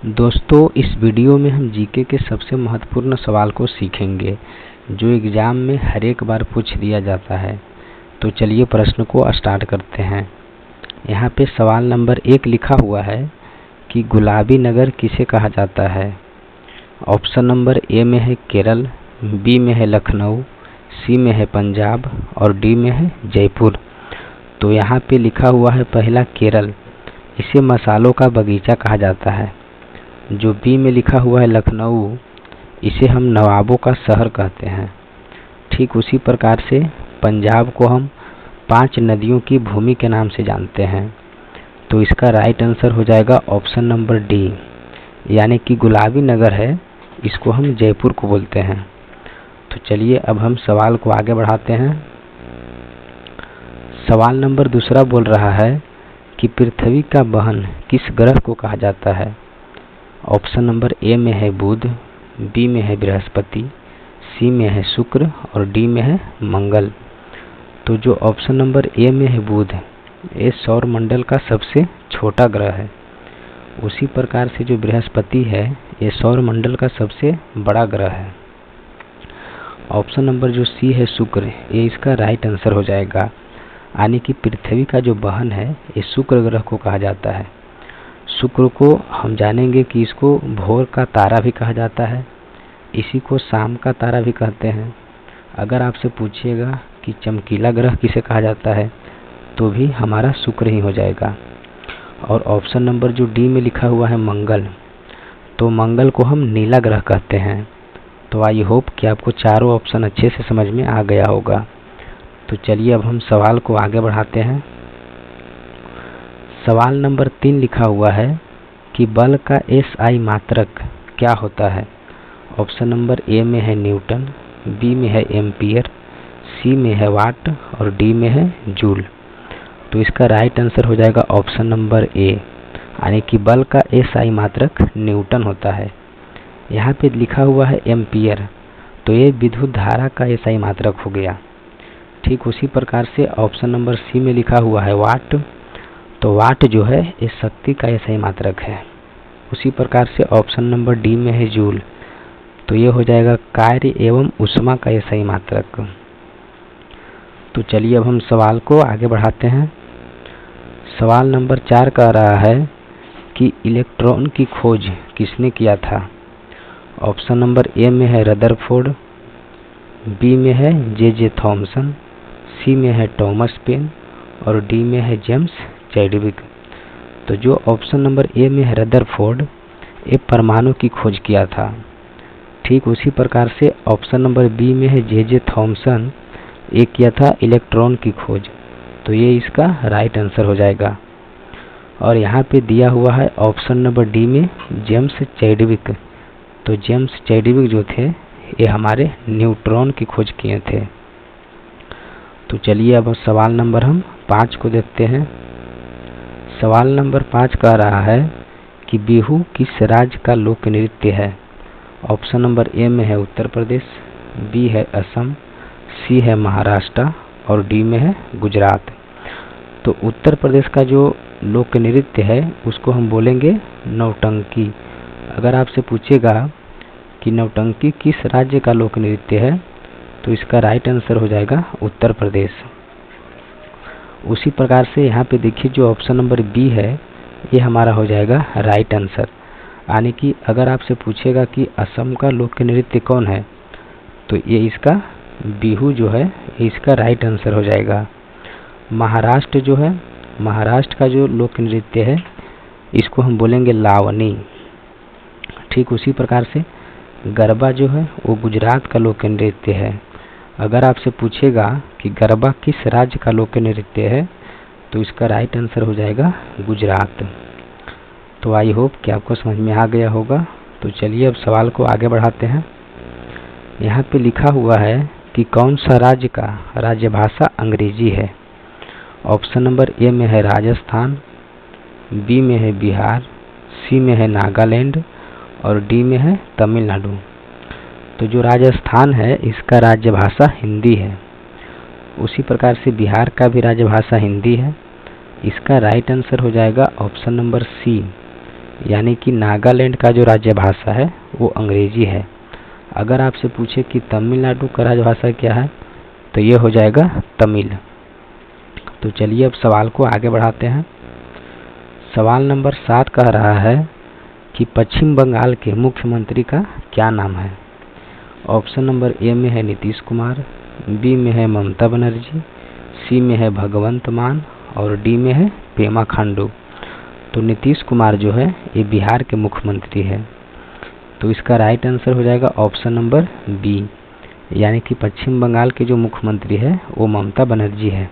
दोस्तों, इस वीडियो में हम जीके के सबसे महत्वपूर्ण सवाल को सीखेंगे जो एग्जाम में हर एक बार पूछ दिया जाता है। तो चलिए प्रश्न को स्टार्ट करते हैं। यहाँ पे सवाल नंबर 1 लिखा हुआ है कि गुलाबी नगर किसे कहा जाता है। ऑप्शन नंबर ए में है केरल, बी में है लखनऊ, सी में है पंजाब और डी में है जयपुर। तो यहाँ पे लिखा हुआ है पहला केरल, इसे मसालों का बगीचा कहा जाता है। जो बी में लिखा हुआ है लखनऊ, इसे हम नवाबों का शहर कहते हैं। ठीक उसी प्रकार से पंजाब को हम 5 नदियों की भूमि के नाम से जानते हैं। तो इसका राइट आंसर हो जाएगा ऑप्शन नंबर डी, यानी कि गुलाबी नगर है, इसको हम जयपुर को बोलते हैं। तो चलिए अब हम सवाल को आगे बढ़ाते हैं। सवाल नंबर 2 बोल रहा है कि पृथ्वी का बहन किस ग्रह को कहा जाता है। ऑप्शन नंबर ए में है बुध, बी में है बृहस्पति, सी में है शुक्र और डी में है मंगल। तो जो ऑप्शन नंबर ए में है बुध, ये सौर मंडल का सबसे छोटा ग्रह है। उसी प्रकार से जो बृहस्पति है, ये सौर मंडल का सबसे बड़ा ग्रह है। ऑप्शन नंबर जो सी है शुक्र, ये इसका राइट आंसर हो जाएगा, यानी कि पृथ्वी का जो बहन है ये शुक्र ग्रह को कहा जाता है। शुक्र को हम जानेंगे कि इसको भोर का तारा भी कहा जाता है, इसी को शाम का तारा भी कहते हैं। अगर आपसे पूछिएगा कि चमकीला ग्रह किसे कहा जाता है, तो भी हमारा शुक्र ही हो जाएगा। और ऑप्शन नंबर जो डी में लिखा हुआ है मंगल, तो मंगल को हम नीला ग्रह कहते हैं। तो आई होप कि आपको चारों ऑप्शन अच्छे से समझ में आ गया होगा। तो चलिए अब हम सवाल को आगे बढ़ाते हैं। सवाल नंबर 3 लिखा हुआ है कि बल का एसआई मात्रक क्या होता है। ऑप्शन नंबर ए में है न्यूटन, बी में है एम्पियर, सी में है वाट और डी में है जूल। तो इसका राइट आंसर हो जाएगा ऑप्शन नंबर ए, यानी कि बल का एसआई मात्रक न्यूटन होता है। यहाँ पे लिखा हुआ है एम्पियर, तो ये विद्युत धारा का एसआई मात्रक हो गया। ठीक उसी प्रकार से ऑप्शन नंबर सी में लिखा हुआ है वाट, तो वाट जो है ये शक्ति का एसआई मात्रक है। उसी प्रकार से ऑप्शन नंबर डी में है जूल, तो ये हो जाएगा कार्य एवं ऊष्मा का एसआई मात्रक। तो चलिए अब हम सवाल को आगे बढ़ाते हैं। सवाल नंबर 4 कह रहा है कि इलेक्ट्रॉन की खोज किसने किया था। ऑप्शन नंबर ए में है रदरफोर्ड, बी में है जे थॉमसन, सी में है थॉमस पेन और डी में है जेम्स चैडविक। तो जो ऑप्शन नंबर ए में है रदरफोर्ड, ये परमाणु की खोज किया था। ठीक उसी प्रकार से ऑप्शन नंबर बी में है जे थॉमसन, ये किया था इलेक्ट्रॉन की खोज। तो ये इसका राइट आंसर हो जाएगा। और यहाँ पे दिया हुआ है ऑप्शन नंबर डी में जेम्स चैडविक। तो जेम्स चैडविक जो थे, ये हमारे न्यूट्रॉन की खोज किए थे। तो चलिए अब सवाल नंबर हम 5 को देखते हैं। सवाल नंबर 5 कह रहा है कि बिहू किस राज्य का लोक नृत्य है। ऑप्शन नंबर ए में है उत्तर प्रदेश, बी है असम, सी है महाराष्ट्र और डी में है गुजरात। तो उत्तर प्रदेश का जो लोक नृत्य है उसको हम बोलेंगे नौटंकी। अगर आपसे पूछेगा कि नौटंकी किस राज्य का लोक नृत्य है, तो इसका राइट आंसर हो जाएगा उत्तर प्रदेश। उसी प्रकार से यहाँ पे देखिए जो ऑप्शन नंबर बी है, ये हमारा हो जाएगा राइट आंसर। यानी कि अगर आपसे पूछेगा कि असम का लोक नृत्य कौन है, तो ये इसका बिहू जो है इसका राइट आंसर हो जाएगा। महाराष्ट्र जो है, महाराष्ट्र का जो लोक नृत्य है इसको हम बोलेंगे लावनी। ठीक उसी प्रकार से गरबा जो है वो गुजरात का लोक नृत्य है। अगर आपसे पूछेगा कि गरबा किस राज्य का लोक नृत्य है, तो इसका राइट आंसर हो जाएगा गुजरात। तो आई होप कि आपको समझ में आ गया होगा। तो चलिए अब सवाल को आगे बढ़ाते हैं। यहाँ पे लिखा हुआ है कि कौन सा राज्य का राज्यभाषा अंग्रेजी है। ऑप्शन नंबर ए में है राजस्थान, बी में है बिहार, सी में है नागालैंड और डी में है तमिलनाडु। तो जो राजस्थान है इसका राज्यभाषा हिंदी है। उसी प्रकार से बिहार का भी राज्यभाषा हिंदी है। इसका राइट आंसर हो जाएगा ऑप्शन नंबर सी, यानी कि नागालैंड का जो राज्य भाषा है वो अंग्रेजी है। अगर आपसे पूछे कि तमिलनाडु का राजभाषा क्या है, तो ये हो जाएगा तमिल। तो चलिए अब सवाल को आगे बढ़ाते हैं। सवाल नंबर 7 कह रहा है कि पश्चिम बंगाल के मुख्यमंत्री का क्या नाम है। ऑप्शन नंबर ए में है नीतीश कुमार, बी में है ममता बनर्जी, सी में है भगवंत मान और डी में है पेमा खांडू। तो नीतीश कुमार जो है ये बिहार के मुख्यमंत्री है। तो इसका राइट आंसर हो जाएगा ऑप्शन नंबर बी, यानी कि पश्चिम बंगाल के जो मुख्यमंत्री है वो ममता बनर्जी है।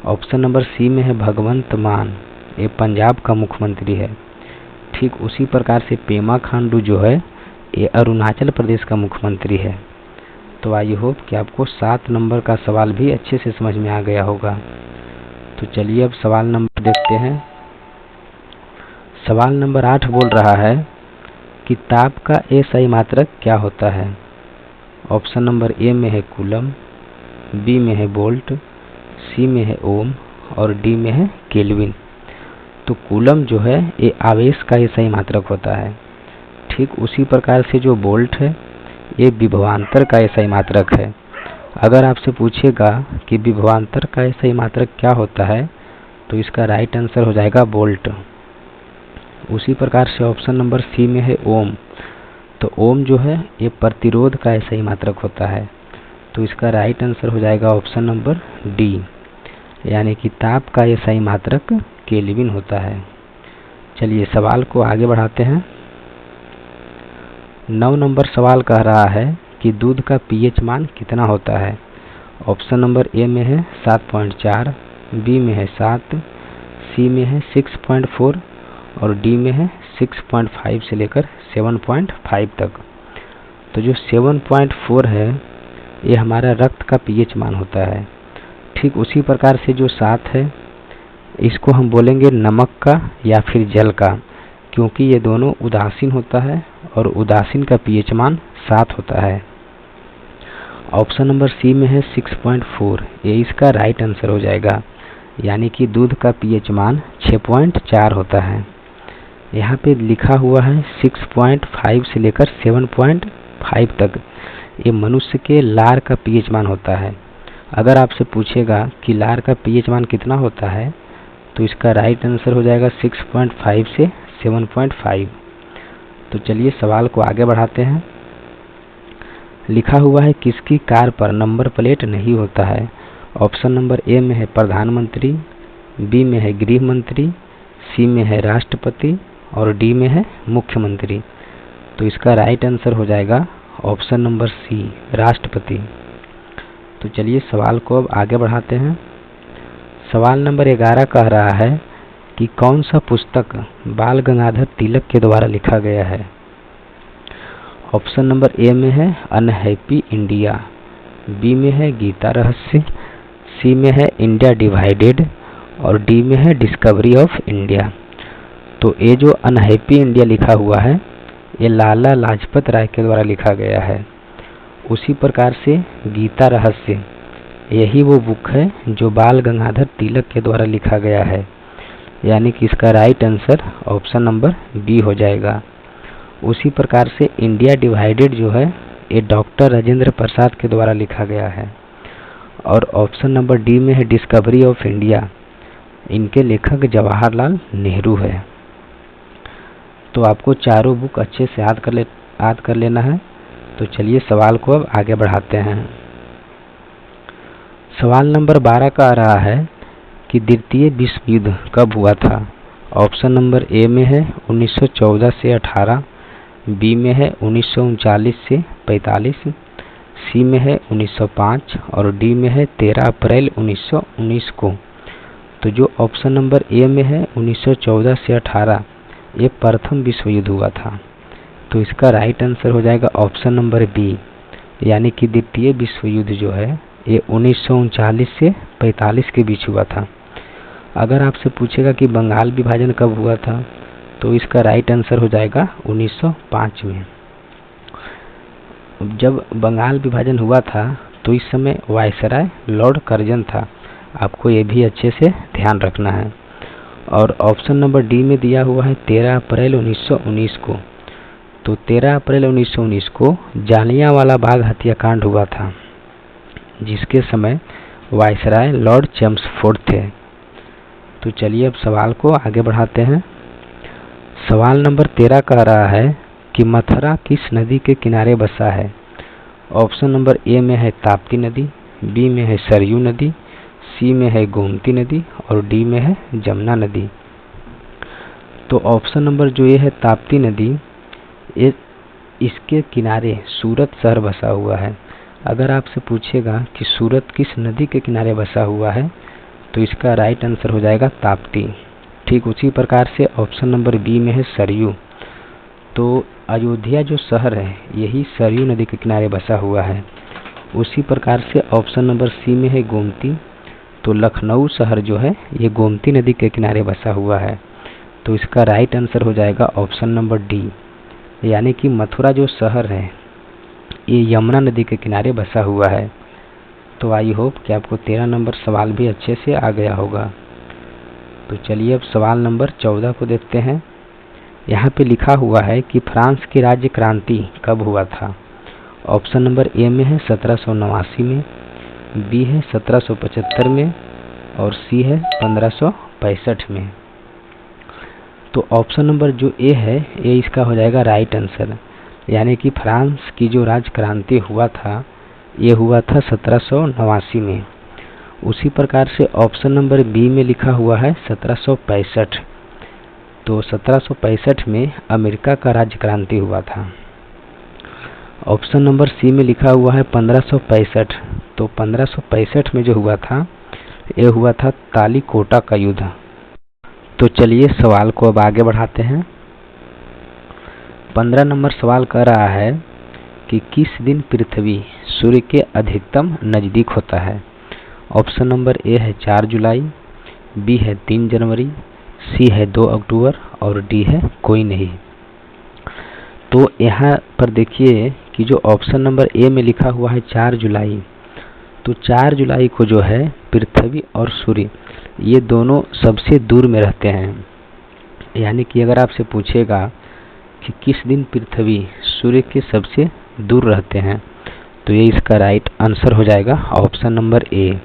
ऑप्शन नंबर सी में है भगवंत मान, ये पंजाब का मुख्यमंत्री है। ठीक उसी प्रकार से पेमा खांडू जो है ये अरुणाचल प्रदेश का मुख्यमंत्री है। तो आई होप कि आपको 7 नंबर का सवाल भी अच्छे से समझ में आ गया होगा। तो चलिए अब सवाल नंबर देखते हैं। सवाल नंबर 8 बोल रहा है कि ताप का एसआई मात्रक क्या होता है। ऑप्शन नंबर ए में है कूलम, बी में है वोल्ट, सी में है ओम और डी में है केल्विन। तो कूलम जो है ये आवेश का एसआई मात्रक होता है। ठीक उसी प्रकार से जो वोल्ट है ये विभवांतर का एसआई मात्रक है। अगर आपसे पूछेगा कि विभवांतर का एसआई मात्रक क्या होता है, तो इसका राइट आंसर हो जाएगा वोल्ट। उसी प्रकार से ऑप्शन नंबर सी में है ओम। तो ओम जो है ये प्रतिरोध का एसआई मात्रक होता है। तो इसका राइट आंसर हो जाएगा ऑप्शन नंबर डी, यानी कि ताप का एसआई मात्रक केल्विन होता है। चलिए सवाल को आगे बढ़ाते हैं। 9 नंबर सवाल कह रहा है कि दूध का पीएच मान कितना होता है। ऑप्शन नंबर ए में है 7.4, बी में है 7, सी में है 6.4 और डी में है 6.5 से लेकर 7.5 तक। तो जो 7.4 है ये हमारा रक्त का पीएच मान होता है। ठीक उसी प्रकार से जो 7 है इसको हम बोलेंगे नमक का या फिर जल का, क्योंकि ये दोनों उदासीन होता है और उदासीन का पीएच मान 7 होता है। ऑप्शन नंबर सी में है 6.4, ये इसका राइट आंसर हो जाएगा, यानी कि दूध का पीएच मान 6.4 होता है। यहाँ पे लिखा हुआ है 6.5 से लेकर 7.5 तक, ये मनुष्य के लार का पीएच मान होता है। अगर आपसे पूछेगा कि लार का पीएच मान कितना होता है, तो इसका राइट आंसर हो जाएगा 6.5 से 7.5। तो चलिए सवाल को आगे बढ़ाते हैं। लिखा हुआ है किसकी कार पर नंबर प्लेट नहीं होता है। ऑप्शन नंबर ए में है प्रधानमंत्री, बी में है गृह मंत्री, सी में है राष्ट्रपति और डी में है मुख्यमंत्री। तो इसका राइट आंसर हो जाएगा ऑप्शन नंबर सी, राष्ट्रपति। तो चलिए सवाल को अब आगे बढ़ाते हैं। सवाल नंबर 11 कह रहा है कि कौन सा पुस्तक बाल गंगाधर तिलक के द्वारा लिखा गया है। ऑप्शन नंबर ए में है अनहैप्पी इंडिया, बी में है गीता रहस्य, सी में है इंडिया डिवाइडेड और डी में है डिस्कवरी ऑफ इंडिया। तो ये जो अनहैप्पी इंडिया लिखा हुआ है ये लाला लाजपत राय के द्वारा लिखा गया है। उसी प्रकार से गीता रहस्य यही वो बुक है जो बाल गंगाधर तिलक के द्वारा लिखा गया है, यानी कि इसका right answer option number B हो जाएगा। उसी प्रकार से इंडिया डिवाइडेड जो है ये डॉक्टर राजेंद्र प्रसाद के द्वारा लिखा गया है। और ऑप्शन नंबर डी में है डिस्कवरी ऑफ इंडिया, इनके लेखक जवाहरलाल नेहरू है। तो आपको चारों बुक अच्छे से याद कर लेना है। तो चलिए सवाल को अब आगे बढ़ाते हैं। सवाल नंबर 12 का आ रहा है कि द्वितीय विश्व युद्ध कब हुआ था। ऑप्शन नंबर ए में है 1914 से 18, बी में है 1939 से 45, सी में है 1905 और डी में है 13 अप्रैल 1919 को। तो जो ऑप्शन नंबर ए में है 1914 से 18 ये प्रथम विश्व युद्ध हुआ था। तो इसका राइट आंसर हो जाएगा ऑप्शन नंबर बी, यानी कि द्वितीय विश्व युद्ध जो है ये 1939 से 45 के बीच हुआ था। अगर आपसे पूछेगा कि बंगाल विभाजन कब हुआ था, तो इसका राइट आंसर हो जाएगा 1905 में। जब बंगाल विभाजन हुआ था तो इस समय वायसराय लॉर्ड कर्जन था। आपको ये भी अच्छे से ध्यान रखना है। और ऑप्शन नंबर डी में दिया हुआ है 13 अप्रैल 1919 को। तो 13 अप्रैल 1919 को जालियांवाला बाग हत्याकांड हुआ था, जिसके समय वायसराय लॉर्ड चेम्सफोर्ड थे। तो चलिए अब सवाल को आगे बढ़ाते हैं। सवाल नंबर 13 कह रहा है कि मथुरा किस नदी के किनारे बसा है। ऑप्शन नंबर ए में है ताप्ती नदी, बी में है सरयू नदी, सी में है गोमती नदी और डी में है जमुना नदी। तो ऑप्शन नंबर जो ये है ताप्ती नदी, इसके किनारे सूरत शहर बसा हुआ है। अगर आपसे पूछेगा कि सूरत किस नदी के किनारे बसा हुआ है, तो इसका राइट आंसर हो जाएगा ताप्ती। ठीक उसी प्रकार से ऑप्शन नंबर बी में है सरयू। तो अयोध्या जो शहर है यही सरयू नदी के किनारे बसा हुआ है। उसी प्रकार से ऑप्शन नंबर सी में है गोमती। तो लखनऊ शहर जो है ये गोमती नदी के किनारे बसा हुआ है। तो इसका राइट आंसर हो जाएगा ऑप्शन नंबर डी, यानी कि मथुरा जो शहर है ये यमुना नदी के किनारे बसा हुआ है। तो आई होप कि आपको 13 नंबर सवाल भी अच्छे से आ गया होगा। तो चलिए अब सवाल नंबर 14 को देखते हैं। यहाँ पे लिखा हुआ है कि फ्रांस की राज्य क्रांति कब हुआ था। ऑप्शन नंबर ए में है 1789 में, बी है 1775 में और सी है 1565 में। तो ऑप्शन नंबर जो ए है ये इसका हो जाएगा राइट आंसर, यानी कि फ्रांस की जो राज्य क्रांति हुआ था ये हुआ था 1789 में। उसी प्रकार से ऑप्शन नंबर बी में लिखा हुआ है 1765। तो 1765 में अमेरिका का राज्य क्रांति हुआ था। ऑप्शन नंबर सी में लिखा हुआ है 1565। तो 1565 में जो हुआ था ये हुआ था तालीकोटा का युद्ध। तो चलिए सवाल को अब आगे बढ़ाते हैं। 15 नंबर सवाल कर रहा है कि किस दिन पृथ्वी सूर्य के अधिकतम नज़दीक होता है। ऑप्शन नंबर ए है 4 जुलाई, बी है 3 जनवरी, सी है 2 अक्टूबर और डी है कोई नहीं। तो यहाँ पर देखिए कि जो ऑप्शन नंबर ए में लिखा हुआ है 4 जुलाई, तो 4 जुलाई को जो है पृथ्वी और सूर्य ये दोनों सबसे दूर में रहते हैं। यानी कि अगर आपसे पूछेगा कि किस दिन पृथ्वी सूर्य के सबसे दूर रहते हैं, तो ये इसका राइट आंसर हो जाएगा ऑप्शन नंबर ए।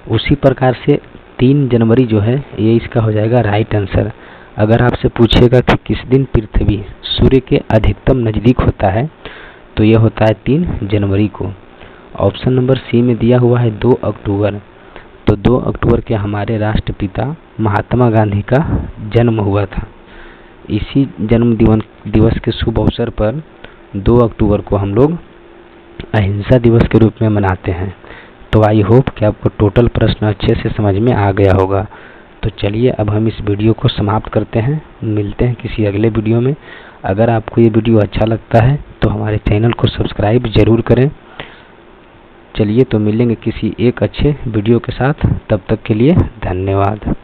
उसी प्रकार से 3 जनवरी जो है ये इसका हो जाएगा राइट आंसर। अगर आपसे पूछेगा कि किस दिन पृथ्वी सूर्य के अधिकतम नज़दीक होता है, तो ये होता है 3 जनवरी को। ऑप्शन नंबर सी में दिया हुआ है 2 अक्टूबर। तो 2 अक्टूबर के हमारे राष्ट्रपिता महात्मा गांधी का जन्म हुआ था। इसी जन्म दिवस के शुभ अवसर पर 2 अक्टूबर को हम लोग अहिंसा दिवस के रूप में मनाते हैं। तो आई होप कि आपको टोटल प्रश्न अच्छे से समझ में आ गया होगा। तो चलिए अब हम इस वीडियो को समाप्त करते हैं। मिलते हैं किसी अगले वीडियो में। अगर आपको ये वीडियो अच्छा लगता है तो हमारे चैनल को सब्सक्राइब जरूर करें। चलिए तो मिलेंगे किसी एक अच्छे वीडियो के साथ, तब तक के लिए धन्यवाद।